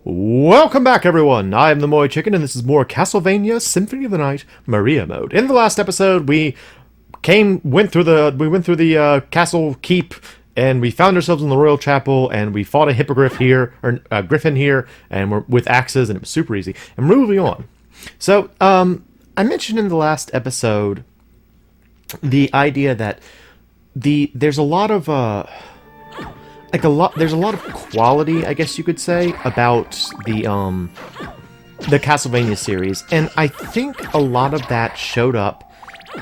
Welcome back, everyone! I am the MoeChicken, and this is more Castlevania Symphony of the Night Maria mode. In the last episode, we went through the castle keep, and we found ourselves in the royal chapel, and we fought a hippogriff here, or griffin here, and we're with axes, and it was super easy. And we're moving on. So, I mentioned in the last episode the idea that there's a lot of there's a lot of quality, I guess you could say, about the Castlevania series, and I think a lot of that showed up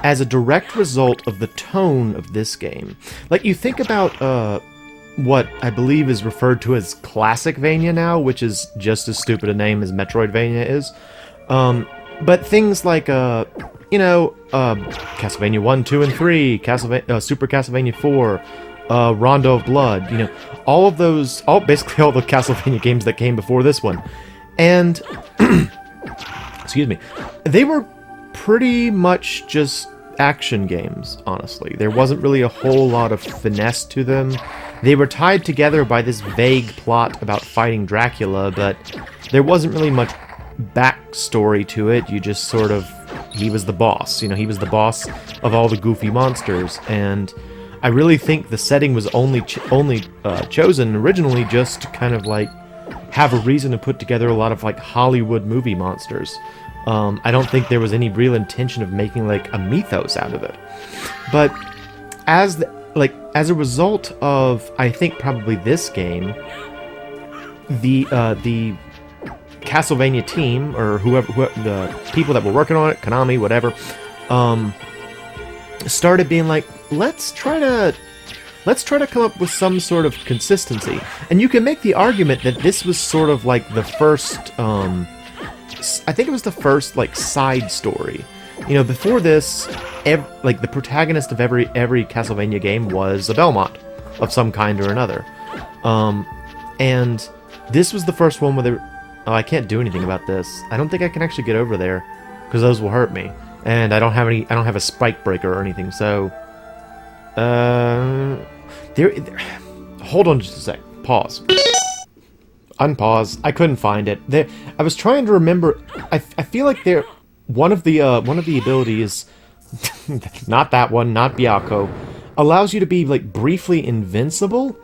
as a direct result of the tone of this game. Like, you think about what I believe is referred to as Classicvania now, which is just as stupid a name as Metroidvania is. But things like Castlevania 1, 2, and 3, Super Castlevania 4, Rondo of Blood, all of those, basically all the Castlevania games that came before this one. And, excuse me, they were pretty much just action games, honestly. There wasn't really a whole lot of finesse to them. They were tied together by this vague plot about fighting Dracula, but there wasn't really much backstory to it. You just sort of, he was the boss, he was the boss of all the goofy monsters, and I really think the setting was only chosen originally just to kind of like have a reason to put together a lot of like Hollywood movie monsters. I don't think there was any real intention of making like a mythos out of it. But as a result of, I think, probably this game, the Castlevania team, or whoever the people that were working on it, Konami, whatever, started being like, let's try to come up with some sort of consistency. And you can make the argument that this was sort of like the first, I think it was the first like side story. Before this, the protagonist of every Castlevania game was a Belmont of some kind or another. And this was the first one where oh, I can't do anything about this. I don't think I can actually get over there, because those will hurt me. And I don't have a spike breaker or anything, so hold on just a sec. Pause. Unpause. I couldn't find it. I was trying to remember. I feel like one of the abilities, not that one, not Byakko, allows you to be like briefly invincible,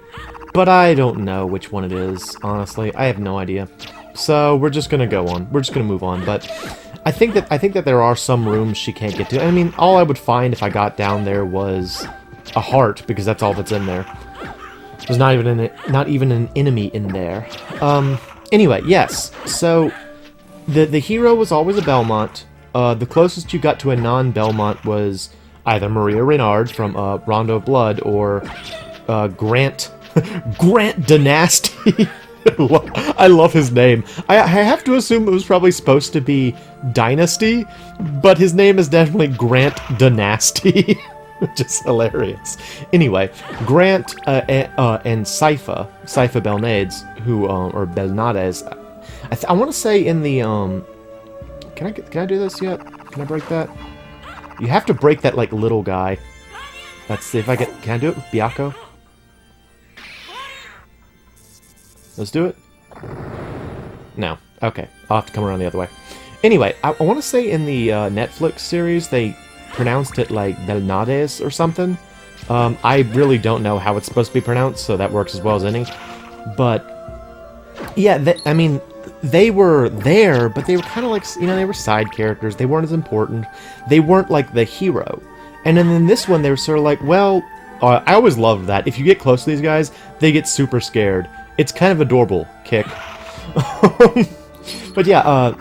but I don't know which one it is. Honestly, I have no idea. So we're just gonna go on. We're just gonna move on. But I think that there are some rooms she can't get to. I mean, all I would find if I got down there was a heart, because that's all that's in there. There's not even an enemy in there. Anyway, yes. So the hero was always a Belmont. The closest you got to a non-Belmont was either Maria Reynard from Rondo of Blood, or Grant Dynasty. I love his name. I have to assume it was probably supposed to be Dynasty, but his name is definitely Grant Dynasty, which is hilarious. Anyway, Grant and Sypha Belnades, or Belnades, I want to say in the Can I do this yet? Can I break that? You have to break that like little guy. Let's see if I can I do it with Byakko? Let's do it. No. Okay. I'll have to come around the other way. Anyway, I want to say in the Netflix series, they pronounced it like Belnades or something. I really don't know how it's supposed to be pronounced, so that works as well as any. But, yeah, they were there, but they were kind of like, they were side characters. They weren't as important. They weren't like the hero. And then in this one, they were sort of like, well, I always loved that. If you get close to these guys, they get super scared. It's kind of adorable, Kick. But yeah,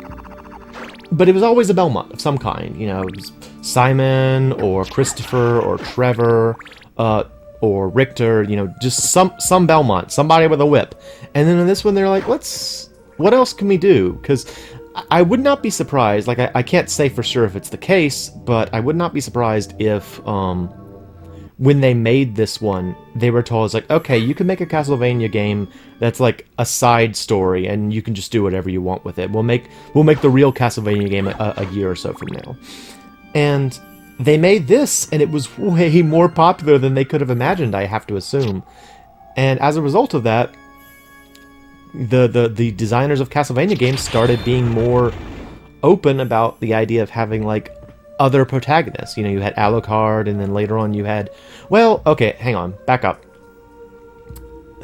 but it was always a Belmont of some kind. It was Simon, or Christopher, or Trevor, or Richter, just some Belmont, somebody with a whip. And then in this one, they're like, what else can we do? Because I would not be surprised, like, I can't say for sure if it's the case, but I would not be surprised if, when they made this one, they were told, it's like, okay, you can make a Castlevania game that's like a side story, and you can just do whatever you want with it. We'll make the real Castlevania game a year or so from now. And they made this, and it was way more popular than they could have imagined, I have to assume. And as a result of that, the designers of Castlevania games started being more open about the idea of having, like, other protagonists. You know, you had Alucard, and then later on you had... Well, okay, hang on, back up.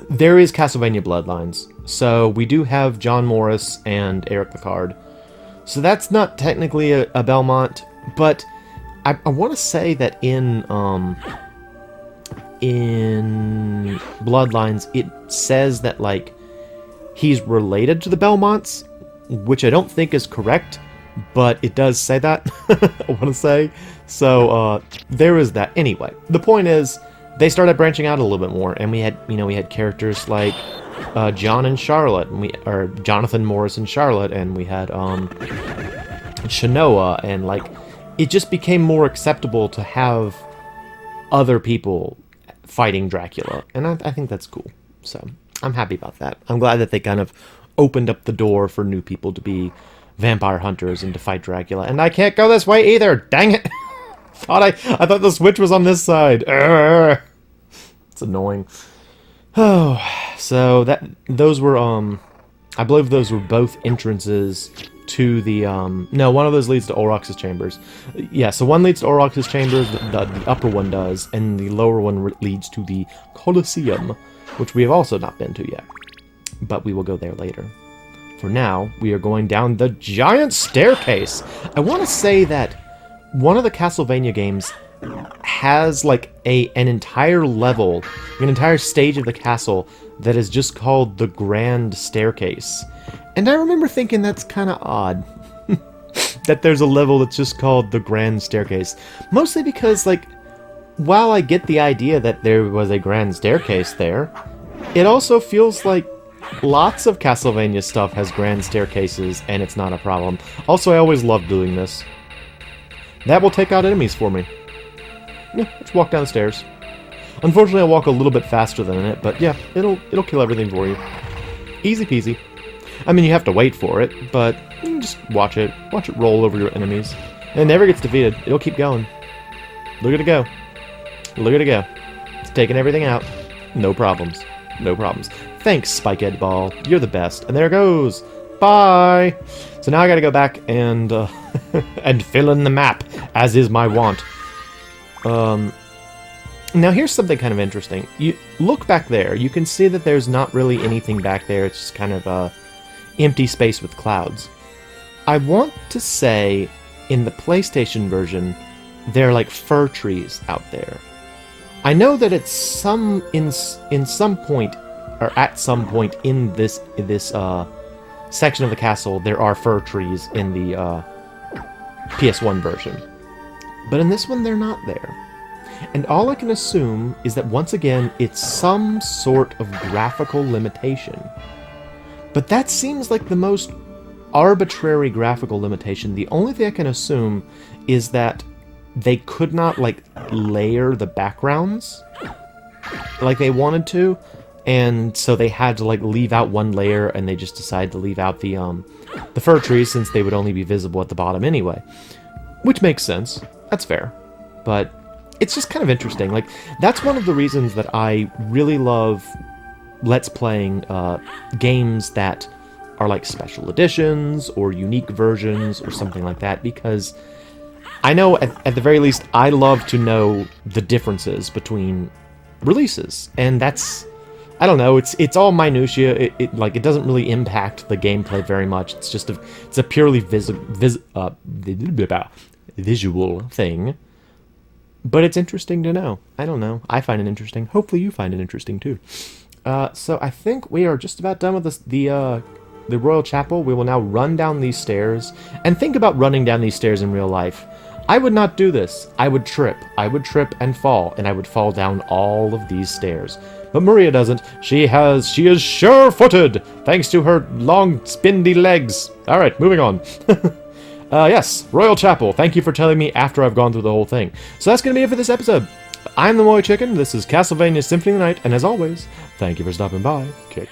There is Castlevania Bloodlines, so we do have John Morris and Eric Picard. So that's not technically a Belmont, but I want to say that in Bloodlines, it says that, like, he's related to the Belmonts, which I don't think is correct, but it does say that, I want to say. So, there is that. Anyway, the point is, they started branching out a little bit more, and we had characters like John and Charlotte, or Jonathan Morris and Charlotte, and we had Shanoa, and, like, it just became more acceptable to have other people fighting Dracula, and I think that's cool. So, I'm happy about that. I'm glad that they kind of opened up the door for new people to be vampire hunters and to fight Dracula. And I can't go this way either! Dang it! I thought the switch was on this side. Urgh. It's annoying. Oh, so those were I believe those were both entrances to the no, one of those leads to Aurochs's chambers. Yeah, so one leads to Aurochs's chambers, the upper one does, and the lower one leads to the Colosseum, which we have also not been to yet. But we will go there later. For now, we are going down the giant staircase. I want to say that one of the Castlevania games has, like, an entire level, an entire stage of the castle that is just called the Grand Staircase. And I remember thinking that's kind of odd. That there's a level that's just called the Grand Staircase. Mostly because, like, while I get the idea that there was a Grand Staircase there, it also feels like lots of Castlevania stuff has grand staircases, and it's not a problem. Also, I always love doing this. That will take out enemies for me. Yeah, let's walk down the stairs. Unfortunately, I'll walk a little bit faster than it, but yeah, it'll kill everything for you. Easy peasy. I mean, you have to wait for it, but you can just watch it. Watch it roll over your enemies. And it never gets defeated. It'll keep going. Look at it go. Look at it go. It's taking everything out. No problems. No problems. Thanks, Spikehead Ball. You're the best. And there it goes. Bye! So now I gotta go back and, and fill in the map, as is my want. Now here's something kind of interesting. You look back there, you can see that there's not really anything back there. It's just kind of, empty space with clouds. I want to say, in the PlayStation version, there are, like, fir trees out there. I know that at some point in this section of the castle, there are fir trees in the PS1 version. But in this one, they're not there. And all I can assume is that, once again, it's some sort of graphical limitation. But that seems like the most arbitrary graphical limitation. The only thing I can assume is that they could not, like, layer the backgrounds like they wanted to, and so they had to, like, leave out one layer, and they just decided to leave out the fir trees since they would only be visible at the bottom anyway. Which makes sense. That's fair. But it's just kind of interesting. Like, that's one of the reasons that I really love Let's Playing games that are like special editions or unique versions or something like that, because I know, at the very least, I love to know the differences between releases, and that's, I don't know, it's all minutiae. It doesn't really impact the gameplay very much. It's just it's a purely visual thing, but it's interesting to know. I don't know. I find it interesting. Hopefully, you find it interesting too. So I think we are just about done with the Royal Chapel. We will now run down these stairs, and think about running down these stairs in real life. I would not do this. I would trip. I would trip and fall, and I would fall down all of these stairs. But Maria doesn't. She is sure-footed, thanks to her long, spindy legs. Alright, moving on. Yes, Royal Chapel. Thank you for telling me after I've gone through the whole thing. So that's going to be it for this episode. I'm the MoeChicken. This is Castlevania Symphony of the Night, and as always, thank you for stopping by. Kick.